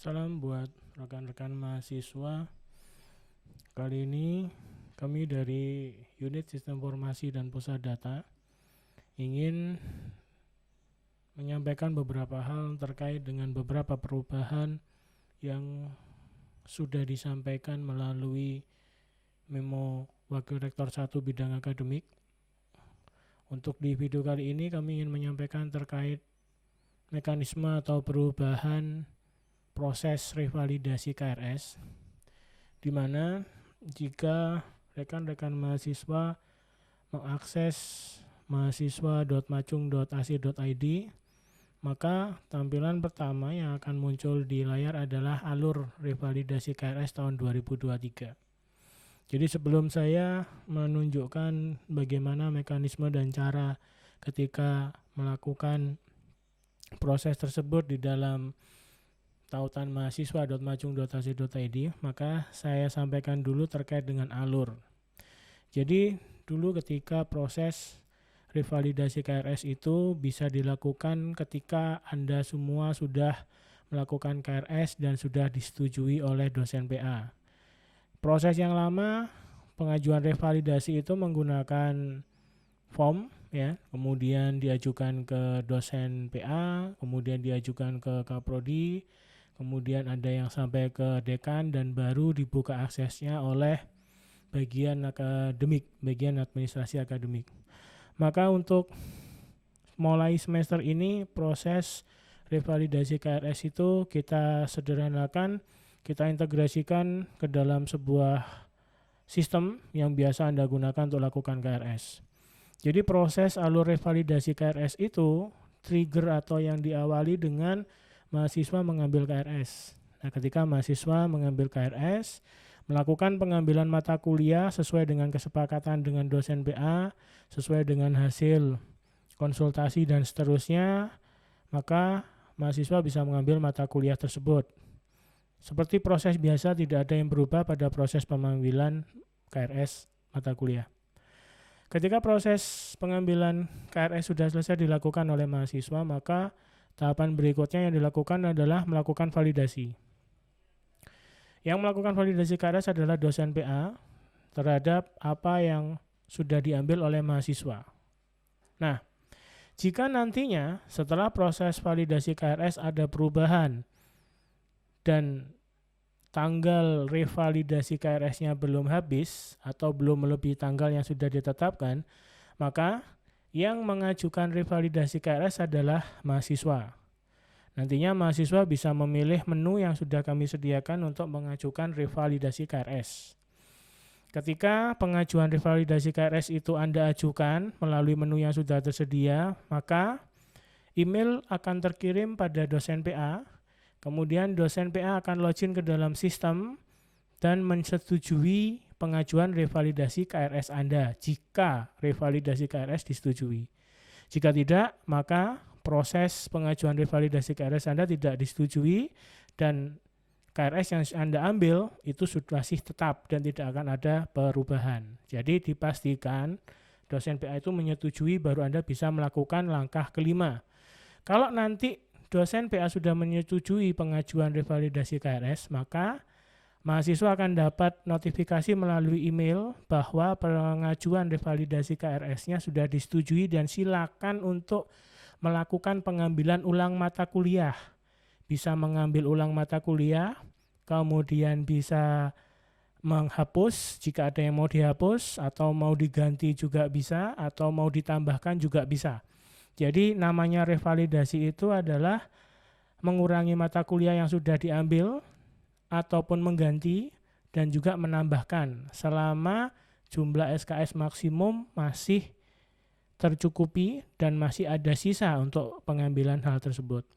Salam buat rekan-rekan mahasiswa. Kali ini kami dari Unit Sistem Informasi dan Pusat Data ingin menyampaikan beberapa hal terkait dengan beberapa perubahan yang sudah disampaikan melalui memo Wakil Rektor 1 Bidang Akademik. Untuk di video kali ini kami ingin menyampaikan terkait mekanisme atau perubahan proses revalidasi KRS, di mana jika rekan-rekan mahasiswa mengakses mahasiswa.macung.ac.id, maka tampilan pertama yang akan muncul di layar adalah alur revalidasi KRS tahun 2023. Jadi sebelum saya menunjukkan bagaimana mekanisme dan cara ketika melakukan proses tersebut di dalam tautan mahasiswa.macung.ac.id, maka saya sampaikan dulu terkait dengan alur. Jadi dulu ketika proses revalidasi KRS itu bisa dilakukan ketika Anda semua sudah melakukan KRS dan sudah disetujui oleh dosen PA. Proses yang lama pengajuan revalidasi itu menggunakan form, ya, kemudian diajukan ke dosen PA, kemudian diajukan ke Kaprodi, kemudian ada yang sampai ke dekan dan baru dibuka aksesnya oleh bagian akademik, bagian administrasi akademik. Maka untuk mulai semester ini proses revalidasi KRS itu kita sederhanakan, kita integrasikan ke dalam sebuah sistem yang biasa Anda gunakan untuk lakukan KRS. Jadi proses alur revalidasi KRS itu trigger atau yang diawali dengan mahasiswa mengambil KRS. Nah, ketika mahasiswa mengambil KRS, melakukan pengambilan mata kuliah sesuai dengan kesepakatan dengan dosen PA, sesuai dengan hasil konsultasi dan seterusnya, maka mahasiswa bisa mengambil mata kuliah tersebut. Seperti proses biasa, tidak ada yang berubah pada proses pengambilan KRS mata kuliah. Ketika proses pengambilan KRS sudah selesai dilakukan oleh mahasiswa, maka tahapan berikutnya yang dilakukan adalah melakukan validasi. Yang melakukan validasi KRS adalah dosen PA terhadap apa yang sudah diambil oleh mahasiswa. Nah, jika nantinya setelah proses validasi KRS ada perubahan dan tanggal revalidasi KRS-nya belum habis atau belum melebihi tanggal yang sudah ditetapkan, maka yang mengajukan revalidasi KRS adalah mahasiswa. Nantinya mahasiswa bisa memilih menu yang sudah kami sediakan untuk mengajukan revalidasi KRS. Ketika pengajuan revalidasi KRS itu Anda ajukan melalui menu yang sudah tersedia, maka email akan terkirim pada dosen PA. Kemudian dosen PA akan login ke dalam sistem dan menyetujui pengajuan revalidasi KRS Anda jika revalidasi KRS disetujui. Jika tidak, maka proses pengajuan revalidasi KRS Anda tidak disetujui dan KRS yang Anda ambil itu masih tetap dan tidak akan ada perubahan. Jadi dipastikan dosen PA itu menyetujui baru Anda bisa melakukan langkah kelima. Kalau nanti dosen PA sudah menyetujui pengajuan revalidasi KRS, maka mahasiswa akan dapat notifikasi melalui email bahwa pengajuan revalidasi KRS-nya sudah disetujui dan silakan untuk melakukan pengambilan ulang mata kuliah. Bisa mengambil ulang mata kuliah, kemudian bisa menghapus jika ada yang mau dihapus, atau mau diganti juga bisa, atau mau ditambahkan juga bisa. Jadi namanya revalidasi itu adalah mengurangi mata kuliah yang sudah diambil ataupun mengganti dan juga menambahkan selama jumlah SKS maksimum masih tercukupi dan masih ada sisa untuk pengambilan hal tersebut.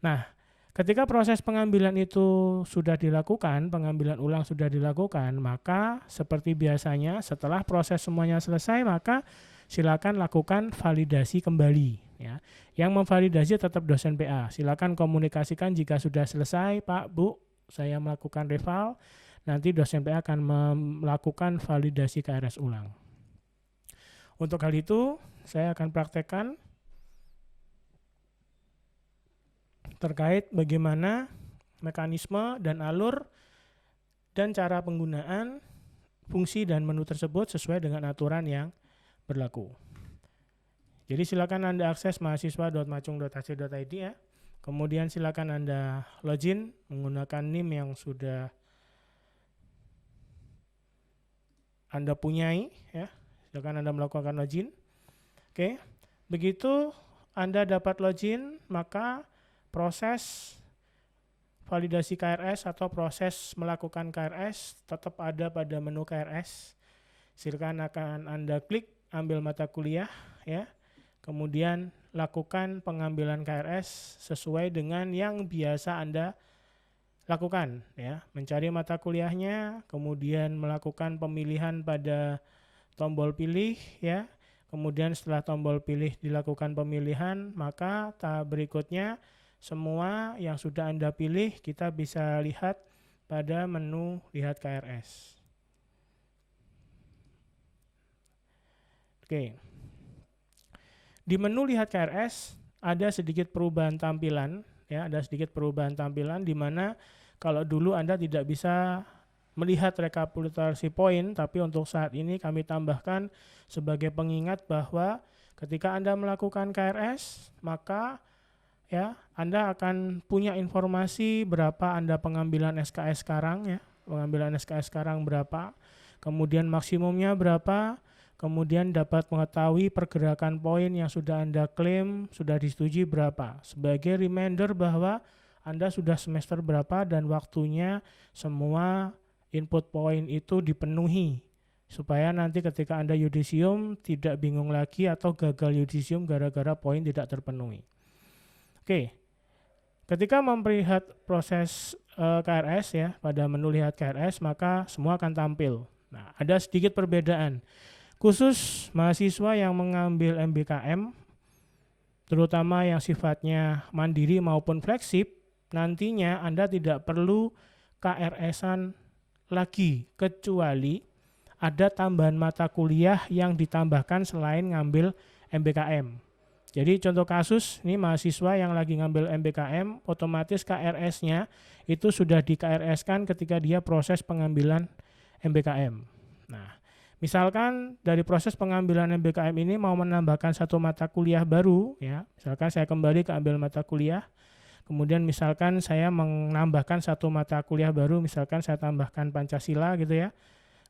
Nah, ketika proses pengambilan itu sudah dilakukan, pengambilan ulang sudah dilakukan, maka seperti biasanya setelah proses semuanya selesai, maka silakan lakukan validasi kembali, ya. Yang memvalidasi tetap dosen PA. Silakan komunikasikan jika sudah selesai, Pak, Bu, saya melakukan reval. Nanti dosen PA akan melakukan validasi KRS ulang. Untuk hal itu, saya akan praktekkan terkait bagaimana mekanisme dan alur dan cara penggunaan fungsi dan menu tersebut sesuai dengan aturan yang berlaku. Jadi silakan Anda akses mahasiswa.macung.ac.id ya. Kemudian silakan Anda login menggunakan NIM yang sudah Anda punyai ya. Silakan Anda melakukan login. Oke. Begitu Anda dapat login, maka proses validasi KRS atau proses melakukan KRS tetap ada pada menu KRS. Silakan akan Anda klik ambil mata kuliah ya. Kemudian lakukan pengambilan KRS sesuai dengan yang biasa Anda lakukan ya. Mencari mata kuliahnya, kemudian melakukan pemilihan pada tombol pilih ya. Kemudian setelah tombol pilih dilakukan pemilihan, maka tahap berikutnya semua yang sudah Anda pilih kita bisa lihat pada menu lihat KRS. Oke. Di menu lihat KRS ada sedikit perubahan tampilan ya, ada sedikit perubahan tampilan di mana kalau dulu Anda tidak bisa melihat rekapitulasi poin, tapi untuk saat ini kami tambahkan sebagai pengingat bahwa ketika Anda melakukan KRS, maka ya Anda akan punya informasi berapa Anda pengambilan SKS sekarang ya, pengambilan SKS sekarang berapa, kemudian maksimumnya berapa, kemudian dapat mengetahui pergerakan poin yang sudah Anda klaim, sudah disetujui berapa. Sebagai reminder bahwa Anda sudah semester berapa dan waktunya semua input poin itu dipenuhi. Supaya nanti ketika Anda yudisium tidak bingung lagi atau gagal yudisium gara-gara poin tidak terpenuhi. Oke, ketika melihat proses KRS ya, pada menu lihat KRS maka semua akan tampil. Nah, ada sedikit perbedaan. Khusus mahasiswa yang mengambil MBKM, terutama yang sifatnya mandiri maupun fleksib, nantinya Anda tidak perlu KRS-an lagi, kecuali ada tambahan mata kuliah yang ditambahkan selain ngambil MBKM. Jadi contoh kasus, ini mahasiswa yang lagi ngambil MBKM, otomatis KRS-nya itu sudah di KRS-kan ketika dia proses pengambilan MBKM. Nah, misalkan dari proses pengambilan MBKM ini mau menambahkan satu mata kuliah baru, ya, misalkan saya kembali ke ambil mata kuliah, kemudian misalkan saya menambahkan satu mata kuliah baru, misalkan saya tambahkan Pancasila gitu ya,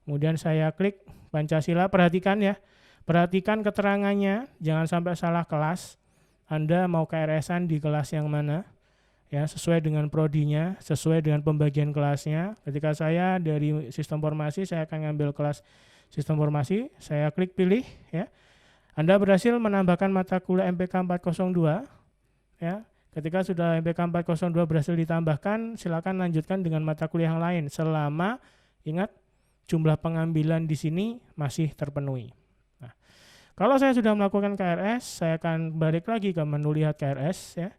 kemudian saya klik Pancasila, perhatikan ya, perhatikan keterangannya, jangan sampai salah kelas, Anda mau KRS-an di kelas yang mana, ya, sesuai dengan prodinya, sesuai dengan pembagian kelasnya. Ketika saya dari sistem formasi, saya akan ngambil kelas sistem formasi, saya klik pilih ya. Anda berhasil menambahkan mata kuliah MPK 402 ya. Ketika sudah MPK 402 berhasil ditambahkan, silakan lanjutkan dengan mata kuliah yang lain selama ingat jumlah pengambilan di sini masih terpenuhi. Nah, kalau saya sudah melakukan KRS, saya akan balik lagi ke menu lihat KRS ya.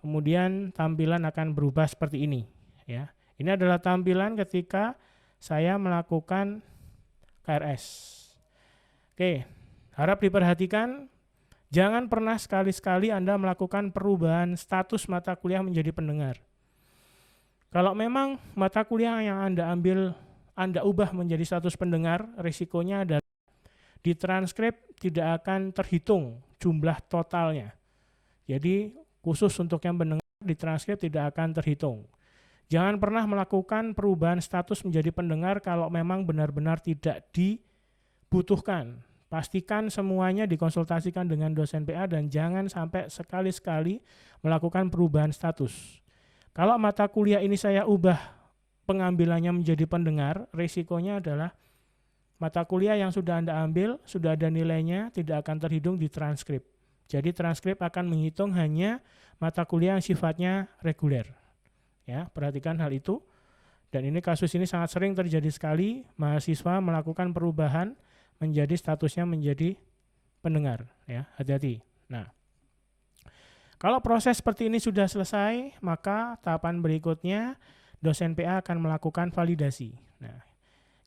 Kemudian tampilan akan berubah seperti ini ya. Ini adalah tampilan ketika saya melakukan KRS. Oke, harap diperhatikan, jangan pernah sekali-sekali Anda melakukan perubahan status mata kuliah menjadi pendengar. Kalau memang mata kuliah yang Anda ambil, Anda ubah menjadi status pendengar, risikonya adalah di transkrip tidak akan terhitung jumlah totalnya. Jadi khusus untuk yang pendengar di transkrip tidak akan terhitung. Jangan pernah melakukan perubahan status menjadi pendengar kalau memang benar-benar tidak dibutuhkan. Pastikan semuanya dikonsultasikan dengan dosen PA dan jangan sampai sekali-sekali melakukan perubahan status. Kalau mata kuliah ini saya ubah pengambilannya menjadi pendengar, risikonya adalah mata kuliah yang sudah Anda ambil, sudah ada nilainya, tidak akan terhitung di transkrip. Jadi transkrip akan menghitung hanya mata kuliah yang sifatnya reguler. Ya, perhatikan hal itu. Dan ini kasus ini sangat sering terjadi sekali, mahasiswa melakukan perubahan menjadi statusnya menjadi pendengar, ya, hati-hati. Nah, kalau proses seperti ini sudah selesai, maka tahapan berikutnya dosen PA akan melakukan validasi. Nah,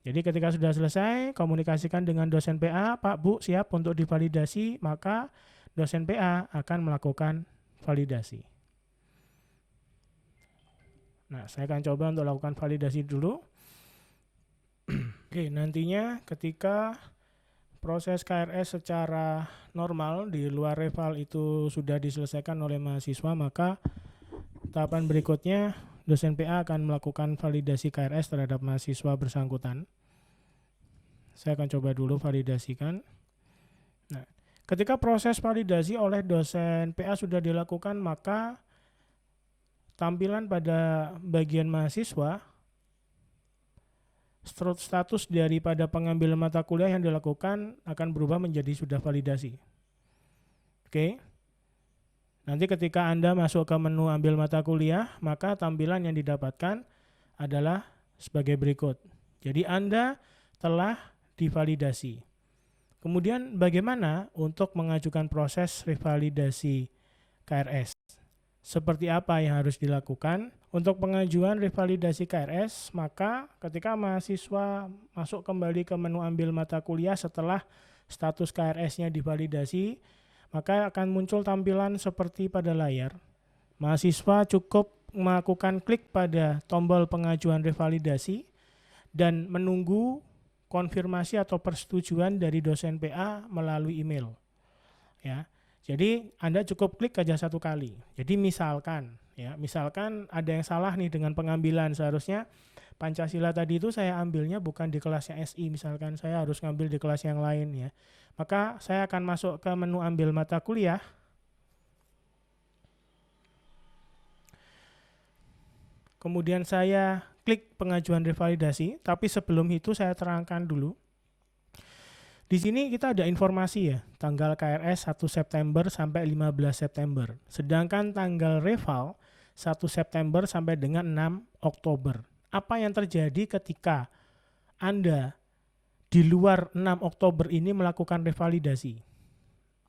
jadi ketika sudah selesai, komunikasikan dengan dosen PA, Pak, Bu, siap untuk divalidasi, maka dosen PA akan melakukan validasi. Nah, saya akan coba untuk lakukan validasi dulu. Oke, nantinya ketika proses KRS secara normal di luar reval itu sudah diselesaikan oleh mahasiswa, maka tahapan berikutnya dosen PA akan melakukan validasi KRS terhadap mahasiswa bersangkutan. Saya akan coba dulu validasikan. Nah, ketika proses validasi oleh dosen PA sudah dilakukan, maka tampilan pada bagian mahasiswa, status daripada pengambilan mata kuliah yang dilakukan akan berubah menjadi sudah validasi. Oke. Nanti ketika Anda masuk ke menu ambil mata kuliah, maka tampilan yang didapatkan adalah sebagai berikut. Jadi Anda telah divalidasi. Kemudian bagaimana untuk mengajukan proses revalidasi KRS? Seperti apa yang harus dilakukan? Untuk pengajuan revalidasi KRS, maka ketika mahasiswa masuk kembali ke menu ambil mata kuliah setelah status KRS-nya divalidasi, maka akan muncul tampilan seperti pada layar. Mahasiswa cukup melakukan klik pada tombol pengajuan revalidasi dan menunggu konfirmasi atau persetujuan dari dosen PA melalui email. Ya. Jadi Anda cukup klik aja satu kali. Jadi misalkan ada yang salah nih dengan pengambilan, seharusnya Pancasila tadi itu saya ambilnya bukan di kelasnya SI, misalkan saya harus ngambil di kelas yang lain ya. Maka saya akan masuk ke menu ambil mata kuliah. Kemudian saya klik pengajuan revalidasi, tapi sebelum itu saya terangkan dulu. Di sini kita ada informasi ya, tanggal KRS 1 September sampai 15 September. Sedangkan tanggal reval 1 September sampai dengan 6 Oktober. Apa yang terjadi ketika Anda di luar 6 Oktober ini melakukan revalidasi?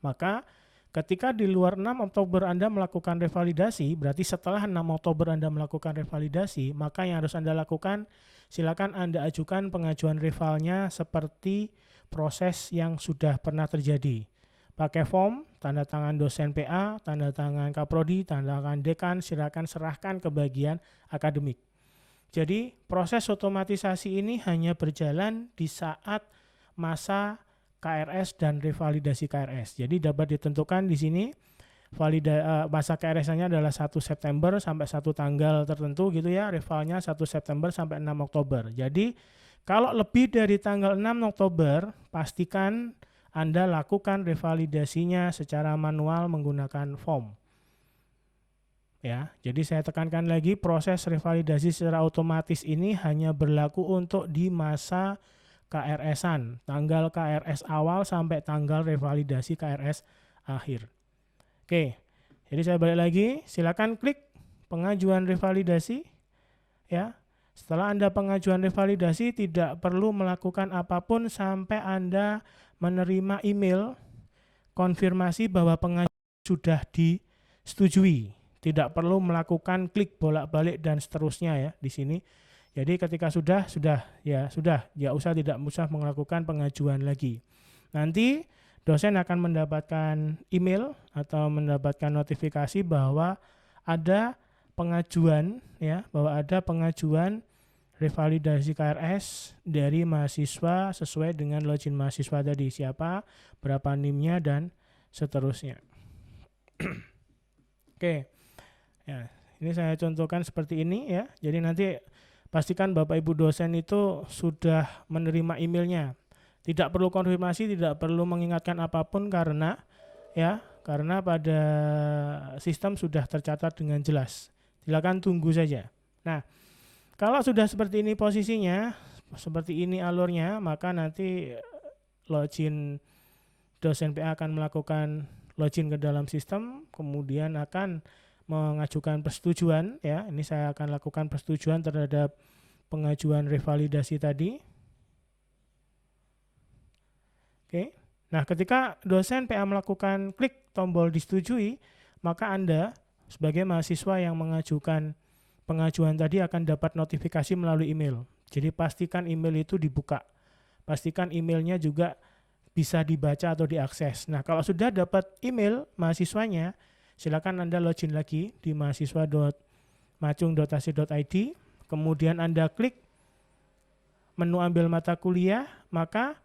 Maka ketika di luar 6 Oktober Anda melakukan revalidasi, berarti setelah 6 Oktober Anda melakukan revalidasi, maka yang harus Anda lakukan, silakan Anda ajukan pengajuan revalnya seperti proses yang sudah pernah terjadi. Pakai form, tanda tangan dosen PA, tanda tangan Kaprodi, tanda tangan dekan, silakan serahkan ke bagian akademik. Jadi proses otomatisasi ini hanya berjalan di saat masa KRS dan revalidasi KRS. Jadi dapat ditentukan di sini masa KRS-nya adalah 1 September sampai satu tanggal tertentu gitu ya, revalnya 1 September sampai 6 Oktober. Jadi kalau lebih dari tanggal 6 Oktober, pastikan Anda lakukan revalidasinya secara manual menggunakan form. Ya, jadi saya tekankan lagi, proses revalidasi secara otomatis ini hanya berlaku untuk di masa KRS-an, tanggal KRS awal sampai tanggal revalidasi KRS akhir. Oke, jadi saya balik lagi, silakan klik pengajuan revalidasi. Ya, setelah Anda pengajuan revalidasi, tidak perlu melakukan apapun sampai Anda menerima email konfirmasi bahwa pengajuan sudah disetujui. Tidak perlu melakukan klik bolak-balik dan seterusnya ya di sini. Jadi ketika tidak usah melakukan pengajuan lagi. Nanti dosen akan mendapatkan email atau mendapatkan notifikasi bahwa ada pengajuan revalidasi KRS dari mahasiswa sesuai dengan login mahasiswa tadi, siapa, berapa NIM-nya dan seterusnya. Oke. Ya, ini saya contohkan seperti ini ya. Jadi nanti pastikan Bapak Ibu dosen itu sudah menerima emailnya. Tidak perlu konfirmasi, tidak perlu mengingatkan apapun karena pada sistem sudah tercatat dengan jelas. Silakan tunggu saja. Nah, kalau sudah seperti ini posisinya, seperti ini alurnya, maka nanti login dosen PA akan melakukan login ke dalam sistem, kemudian akan mengajukan persetujuan ya. Ini saya akan lakukan persetujuan terhadap pengajuan revalidasi tadi. Oke. Nah, ketika dosen PA melakukan klik tombol disetujui, maka Anda sebagai mahasiswa yang mengajukan pengajuan tadi akan dapat notifikasi melalui email. Jadi pastikan email itu dibuka. Pastikan emailnya juga bisa dibaca atau diakses. Nah, kalau sudah dapat email mahasiswanya, silakan Anda login lagi di macung.ac.id, kemudian Anda klik menu ambil mata kuliah, maka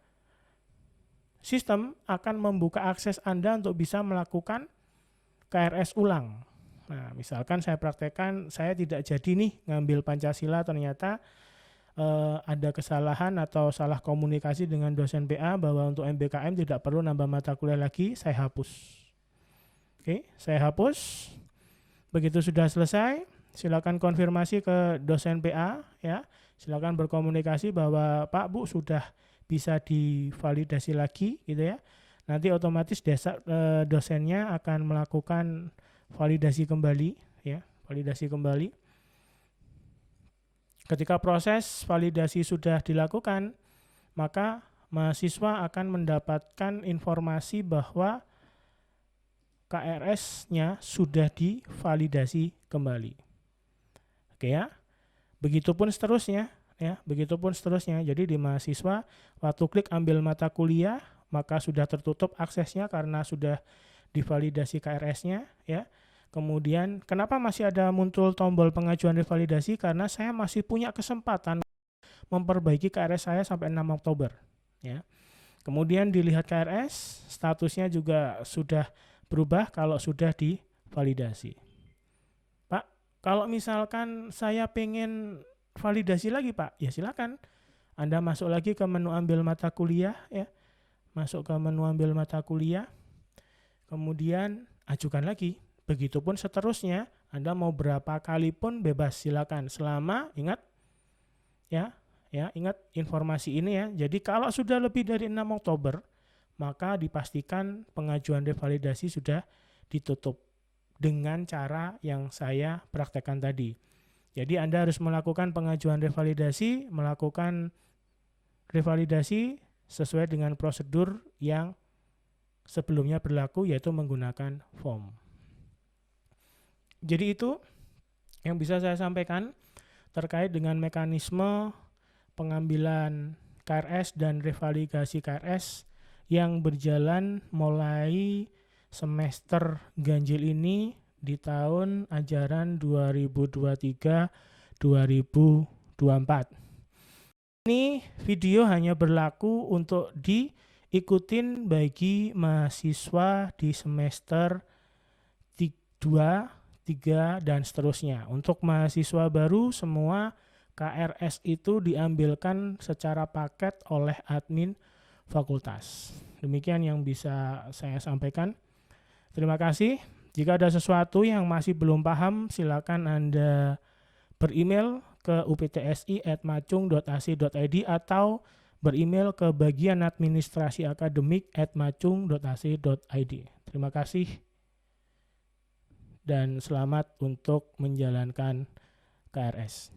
sistem akan membuka akses Anda untuk bisa melakukan KRS ulang. Nah, misalkan saya praktekkan, saya tidak jadi nih ngambil Pancasila, ternyata ada kesalahan atau salah komunikasi dengan dosen PA bahwa untuk MBKM tidak perlu nambah mata kuliah lagi, saya hapus. Oke, saya hapus. Begitu sudah selesai, silakan konfirmasi ke dosen PA ya. Silakan berkomunikasi bahwa Pak Bu sudah bisa divalidasi lagi gitu ya. Nanti otomatis dosennya akan melakukan validasi kembali ya, validasi kembali. Ketika proses validasi sudah dilakukan, maka mahasiswa akan mendapatkan informasi bahwa KRS-nya sudah divalidasi kembali. Oke ya. Begitupun seterusnya ya, begitupun seterusnya. Jadi di mahasiswa waktu klik ambil mata kuliah, maka sudah tertutup aksesnya karena sudah divalidasi KRS-nya ya. Kemudian kenapa masih ada muncul tombol pengajuan revalidasi? Karena saya masih punya kesempatan memperbaiki KRS saya sampai 6 Oktober. Ya. Kemudian dilihat KRS, statusnya juga sudah berubah kalau sudah divalidasi. Pak, kalau misalkan saya pengen validasi lagi Pak, ya silakan. Anda masuk lagi ke menu ambil mata kuliah, ya. Masuk ke menu ambil mata kuliah, kemudian ajukan lagi. Begitupun seterusnya, Anda mau berapa kali pun bebas, silakan. Selama ingat ingat informasi ini ya. Jadi kalau sudah lebih dari 6 Oktober, maka dipastikan pengajuan revalidasi sudah ditutup dengan cara yang saya praktekkan tadi. Jadi Anda harus melakukan pengajuan revalidasi, melakukan revalidasi sesuai dengan prosedur yang sebelumnya berlaku, yaitu menggunakan form. Jadi itu yang bisa saya sampaikan terkait dengan mekanisme pengambilan KRS dan revalidasi KRS yang berjalan mulai semester ganjil ini di tahun ajaran 2023-2024. Ini video hanya berlaku untuk diikutin bagi mahasiswa di semester 2, 3, dan seterusnya. Untuk mahasiswa baru semua KRS itu diambilkan secara paket oleh admin fakultas. Demikian yang bisa saya sampaikan. Terima kasih. Jika ada sesuatu yang masih belum paham, silakan Anda beremail ke uptsi@macung.ac.id atau beremail ke bagian administrasi akademik @macung.ac.id. Terima kasih dan selamat untuk menjalankan KRS.